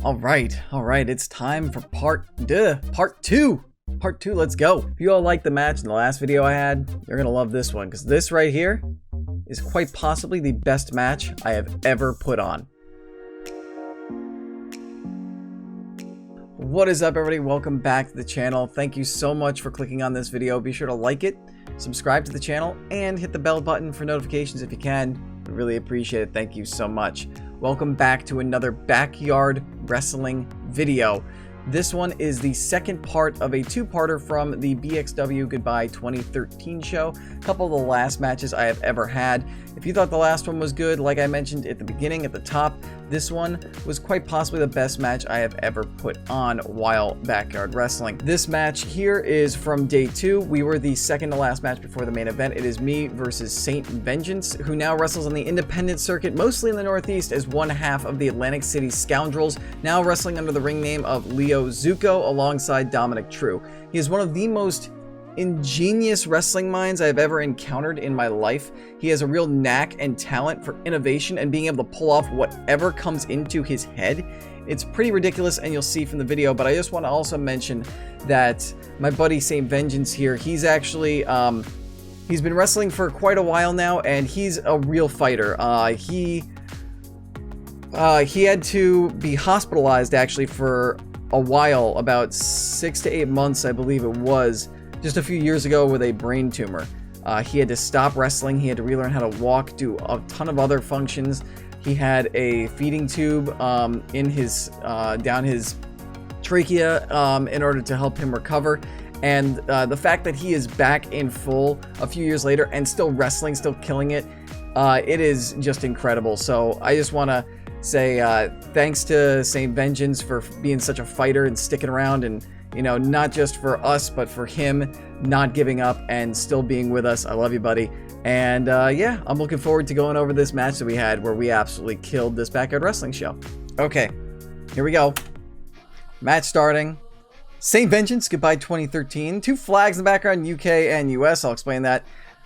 All right, it's time for part two. Let's go. If you all liked the match in the last video I had, you're gonna love this one, because this right here is quite possibly the best match I have ever put on. What is up, everybody? Welcome back to the channel. Thank you so much for clicking on this video. Be sure to like it, subscribe to the channel, and hit the bell button for notifications if you can. I really appreciate it. Thank you so much. Welcome back to another backyard wrestling video. This one is the second part of a two-parter from the BXW Goodbye 2013 show. A couple of the last matches I have ever had. If you thought the last one was good, like I mentioned at the beginning, at the top, this one was quite possibly the best match I have ever put on while backyard wrestling. This match here is from day 2. We were the second to last match before the main event. It is me versus Saint Vengeance, who now wrestles on the independent circuit, mostly in the Northeast, as one half of the Atlantic City Scoundrels, now wrestling under the ring name of Leo Zuko alongside Dominic True. He is one of the most ingenious wrestling minds I have ever encountered in my life. He has a real knack and talent for innovation and being able to pull off whatever comes into his head. It's pretty ridiculous, and you'll see from the video, but I just want to also mention that my buddy Saint Vengeance here, he's actually he's been wrestling for quite a while now, and he's a real fighter. He had to be hospitalized actually for a while, about 6 to 8 months I believe it was, just a few years ago, with a brain tumor. He had to stop wrestling. He had to relearn how to walk, do a ton of other functions. He had a feeding tube in his down his trachea in order to help him recover. And the fact that he is back in full a few years later and still wrestling, still killing it, it is just incredible. So I just want to say thanks to Saint Vengeance for being such a fighter and sticking around, and you know, not just for us, but for him not giving up and still being with us. I love you, buddy. And yeah, I'm looking forward to going over this match that we had where we absolutely killed this backyard wrestling show. Okay, here we go. Match starting. Saint Vengeance, Goodbye 2013. 2 flags in the background, UK and US. I'll explain that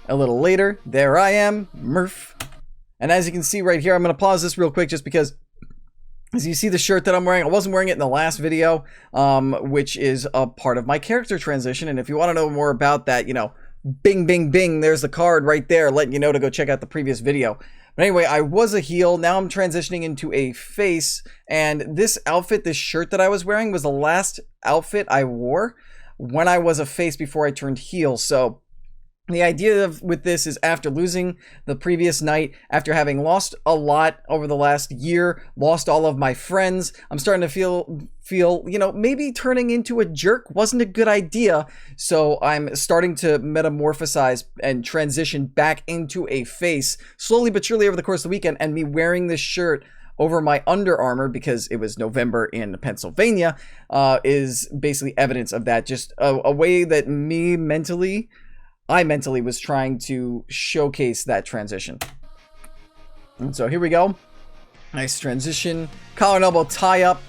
a little later. There I am, Murph. And as you can see right here, I'm going to pause this real quick just because, as you see the shirt that I'm wearing, I wasn't wearing it in the last video, which is a part of my character transition. And if you want to know more about that, you know, bing, bing, bing, there's the card right there letting you know to go check out the previous video. But anyway, I was a heel. Now I'm transitioning into a face. And this outfit, this shirt that I was wearing, was the last outfit I wore when I was a face before I turned heel. So the idea with this is, after losing the previous night, after having lost a lot over the last year, lost all of my friends, I'm starting to feel, you know, maybe turning into a jerk wasn't a good idea. So I'm starting to metamorphosize and transition back into a face, slowly but surely over the course of the weekend. And me wearing this shirt over my Under Armour, because it was November in Pennsylvania, is basically evidence of that. Just a way that I mentally was trying to showcase that transition. And so here we go. Nice transition. Collar and elbow tie up.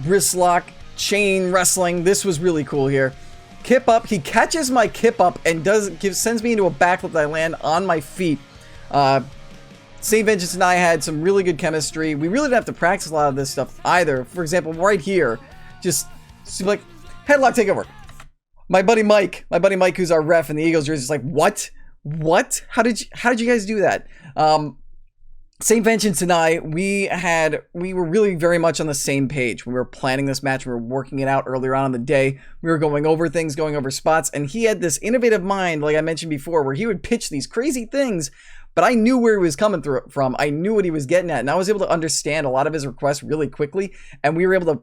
Wrist lock. Chain wrestling. This was really cool here. Kip up. He catches my kip up and sends me into a backflip that I land on my feet. Saint Vengeance and I had some really good chemistry. We really didn't have to practice a lot of this stuff either. For example, right here, just like headlock takeover. My buddy Mike, who's our ref in the Eagles jersey, is like, what? How did you guys do that? Saint Vengeance and I, we were really very much on the same page. We were planning this match. We were working it out earlier on in the day. We were going over things, going over spots, and he had this innovative mind, like I mentioned before, where he would pitch these crazy things, but I knew where he was coming from. I knew what he was getting at, and I was able to understand a lot of his requests really quickly, and we were able to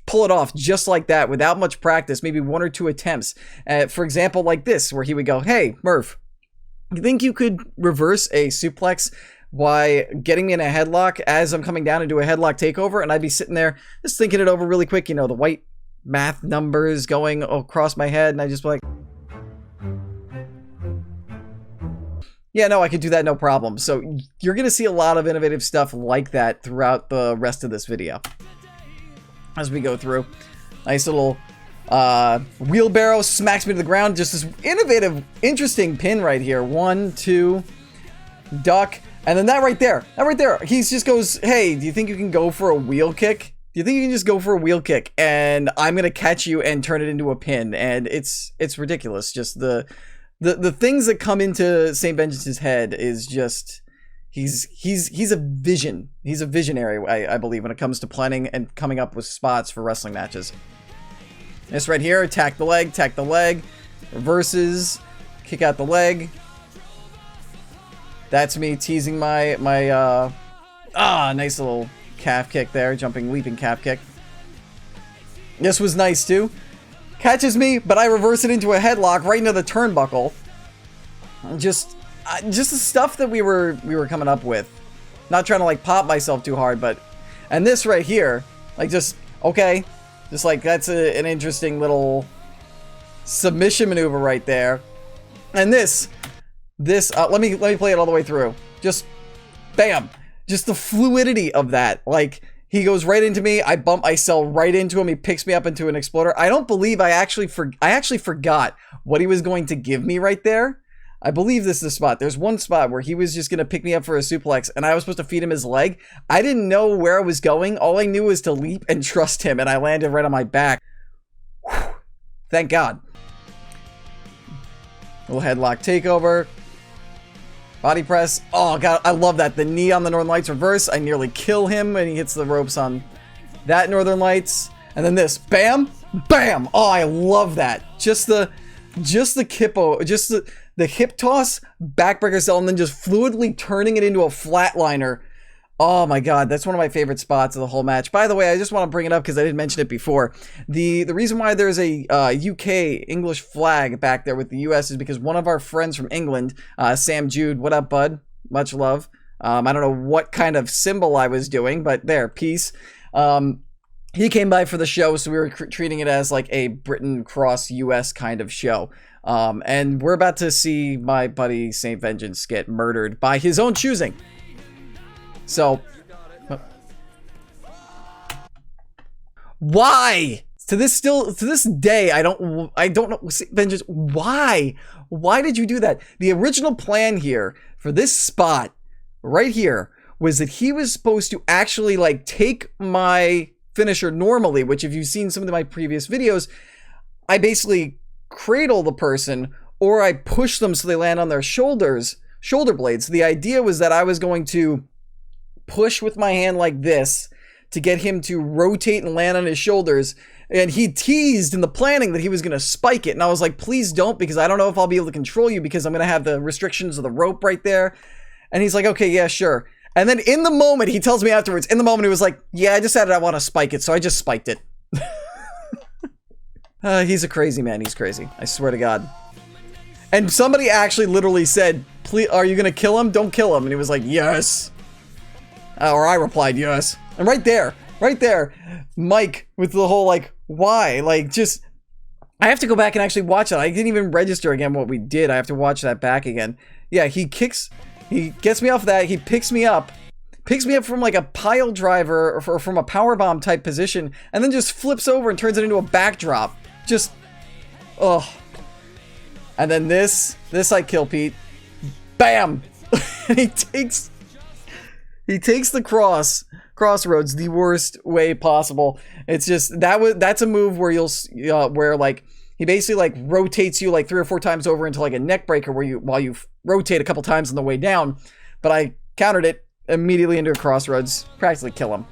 pull it off just like that without much practice, maybe 1 or 2 attempts. For example, like this, where he would go, hey, Murph, you think you could reverse a suplex by getting me in a headlock as I'm coming down into a headlock takeover? And I'd be sitting there just thinking it over really quick, you know, the white math numbers going across my head, and I just be like, yeah, no, I could do that, no problem. So you're going to see a lot of innovative stuff like that throughout the rest of this video as we go through. Nice little wheelbarrow, smacks me to the ground. Just this innovative, interesting pin right here. 1, 2, duck, and then that right there. He just goes, hey, do you think you can go for a wheel kick? Do you think you can just go for a wheel kick and I'm gonna catch you and turn it into a pin? And it's ridiculous. Just the things that come into St. Vengeance's head is just he's a vision. He's a visionary, I believe, when it comes to planning and coming up with spots for wrestling matches. This right here, attack the leg, reverses, kick out the leg. That's me teasing my nice little calf kick there, leaping calf kick. This was nice too. Catches me, but I reverse it into a headlock right into the turnbuckle. Just the stuff that we were coming up with. Not trying to like pop myself too hard, but and this right here, like just okay. Just like, that's an interesting little submission maneuver right there. And this, let me play it all the way through. Just, bam. Just the fluidity of that. Like, he goes right into me, I sell right into him, he picks me up into an exploder. I don't believe I actually forgot what he was going to give me right there. I believe this is the spot. There's one spot where he was just going to pick me up for a suplex, and I was supposed to feed him his leg. I didn't know where I was going. All I knew was to leap and trust him, and I landed right on my back. Whew. Thank God. Little headlock takeover. Body press. Oh, God, I love that. The knee on the Northern Lights reverse. I nearly kill him when he hits the ropes on that Northern Lights. And then this. Bam! Bam! Oh, I love that. Just the kippo. Just the hip toss, backbreaker cell, and then just fluidly turning it into a flatliner. Oh my God, that's one of my favorite spots of the whole match. By the way, I just want to bring it up because I didn't mention it before. The reason why there's a UK English flag back there with the US is because one of our friends from England, Sam Jude, what up, bud? Much love. I don't know what kind of symbol I was doing, but there, peace. He came by for the show, so we were treating it as like a Britain cross US kind of show. And we're about to see my buddy St. Vengeance get murdered by his own choosing. So, why? To this day, I don't know, St. Vengeance, why? Why did you do that? The original plan here for this spot right here was that he was supposed to actually like take my finisher normally, which if you've seen some of my previous videos, I basically cradle the person or I push them so they land on their shoulder blades. The idea was that I was going to push with my hand like this to get him to rotate and land on his shoulders, and he teased in the planning that he was going to spike it, and I was like, please don't, because I don't know if I'll be able to control you because I'm going to have the restrictions of the rope right there. And he's like, okay, yeah, sure. And then in the moment, he tells me afterwards, in the moment he was like, yeah, I decided I want to spike it, so I just spiked it. He's a crazy man. He's crazy. I swear to God. And somebody actually literally said, please, are you going to kill him? Don't kill him. And he was like, yes. Or I replied, yes. And right there, Mike with the whole, like, why? Like, just, I have to go back and actually watch it. I didn't even register again what we did. I have to watch that back again. Yeah, he gets me off that. He picks me up from like a pile driver or from a powerbomb type position, and then just flips over and turns it into a backdrop. Just, oh. And then this I kill Pete. Bam! And he takes the crossroads the worst way possible. It's just, that's a move where where like, he basically like rotates you like 3 or 4 times over into like a neck breaker while you rotate a couple times on the way down. But I countered it immediately into a crossroads, practically kill him.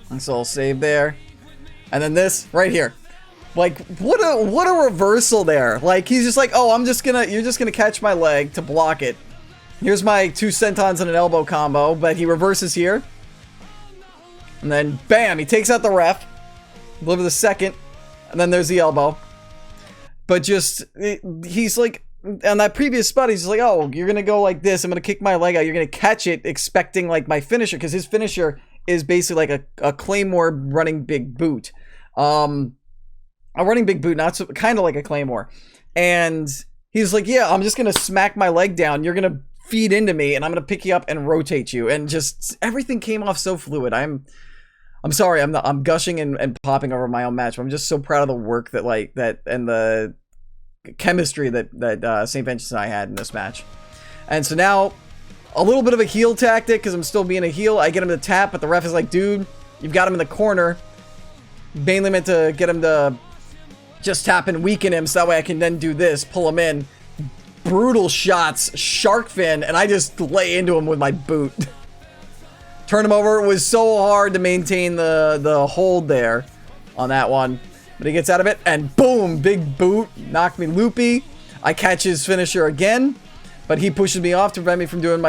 And so I'll save there. And then this right here. Like, what a reversal there. Like, he's just like, oh, you're just gonna catch my leg to block it. Here's my 2 sentons and an elbow combo, but he reverses here. And then, bam, he takes out the ref. Deliver the second. And then there's the elbow. But just, he's like, on that previous spot, he's like, oh, you're gonna go like this. I'm gonna kick my leg out. You're gonna catch it, expecting like my finisher, because his finisher is basically like a Claymore running big boot. A running big boot, not so, kind of like a Claymore. And he's like, yeah, I'm just gonna smack my leg down. You're gonna feed into me, and I'm gonna pick you up and rotate you. And just everything came off so fluid. I'm sorry, I'm gushing and popping over my own match. I'm just so proud of the work that and the chemistry that St. Vengeance and I had in this match. And so now, a little bit of a heel tactic, because I'm still being a heel. I get him to tap, but the ref is like, dude, You've got him in the corner. Mainly meant to get him to just tap and weaken him so that way I can then do this, pull him in. Brutal shots, shark fin, and I just lay into him with my boot. Turn him over. It was so hard to maintain the hold there on that one. But he gets out of it, and boom, big boot, knocked me loopy. I catch his finisher again, but he pushes me off to prevent me from doing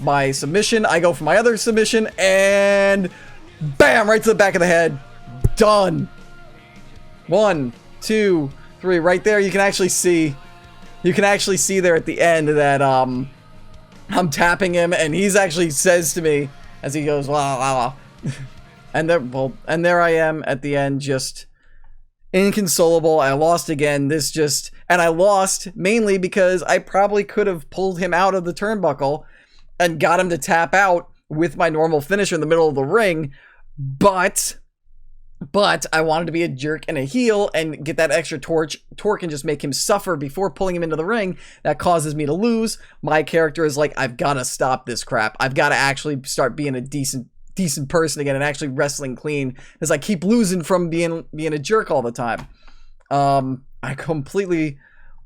my submission. I go for my other submission, and bam, right to the back of the head. Done. 1, 2, 3, right there. You can actually see there at the end that I'm tapping him, and he's actually says to me as he goes, "Wow, wow, wow." and there I am at the end, just inconsolable. I lost again. And I lost mainly because I probably could have pulled him out of the turnbuckle and got him to tap out with my normal finisher in the middle of the ring, but I wanted to be a jerk and a heel and get that extra torque and just make him suffer before pulling him into the ring. That causes me to lose. My character is like, I've got to stop this crap. I've got to actually start being a decent person again and actually wrestling clean, because I keep losing from being a jerk all the time. I completely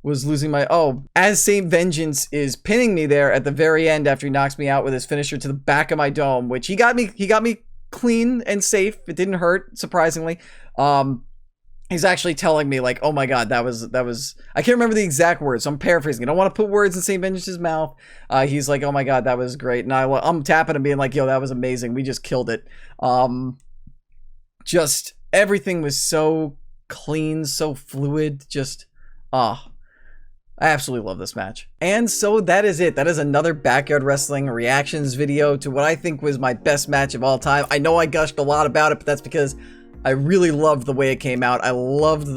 was losing my... as Saint Vengeance is pinning me there at the very end after he knocks me out with his finisher to the back of my dome, which he got me clean and safe. It didn't hurt, surprisingly. He's actually telling me like, "Oh my god, that was I can't remember the exact words, so I'm paraphrasing. I don't want to put words in Saint Vengeance's mouth." He's like, "Oh my god, that was great." And I'm tapping and being like, "Yo, that was amazing. We just killed it." Just everything was so clean, so fluid. Just I absolutely love this match. And so that is it. That is another Backyard Wrestling reactions video to what I think was my best match of all time. I know I gushed a lot about it, but that's because I really loved the way it came out. I loved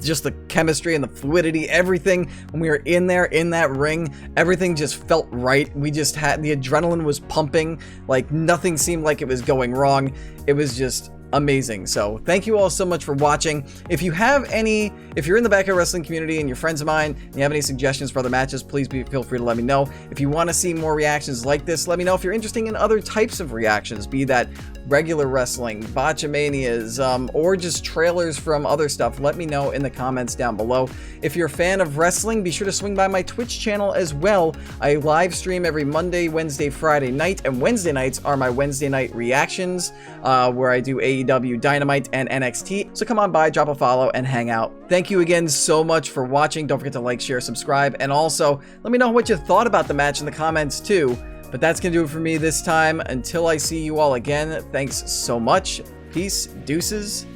just the chemistry and the fluidity, everything. When we were in there, in that ring, everything just felt right. We just had, the adrenaline was pumping, like nothing seemed like it was going wrong. It was just amazing. So thank you all so much for watching. If you're in the Backyard Wrestling community and you're friends of mine and you have any suggestions for other matches, please feel free to let me know. If you want to see more reactions like this, let me know. If you're interested in other types of reactions, be that regular wrestling, botchamanias, or just trailers from other stuff, let me know in the comments down below. If you're a fan of wrestling, be sure to swing by my Twitch channel as well. I live stream every Monday, Wednesday, Friday night, and Wednesday nights are my Wednesday night reactions, where I do AEW, Dynamite, and NXT. So come on by, drop a follow, and hang out. Thank you again so much for watching. Don't forget to like, share, subscribe, and also let me know what you thought about the match in the comments too. But that's going to do it for me this time. Until I see you all again, thanks so much. Peace, deuces,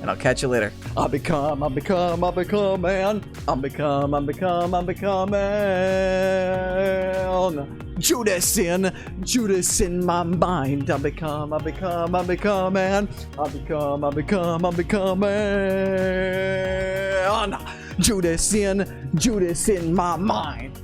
and I'll catch you later. I become man. Judas in my mind. I become man. Judas in my mind.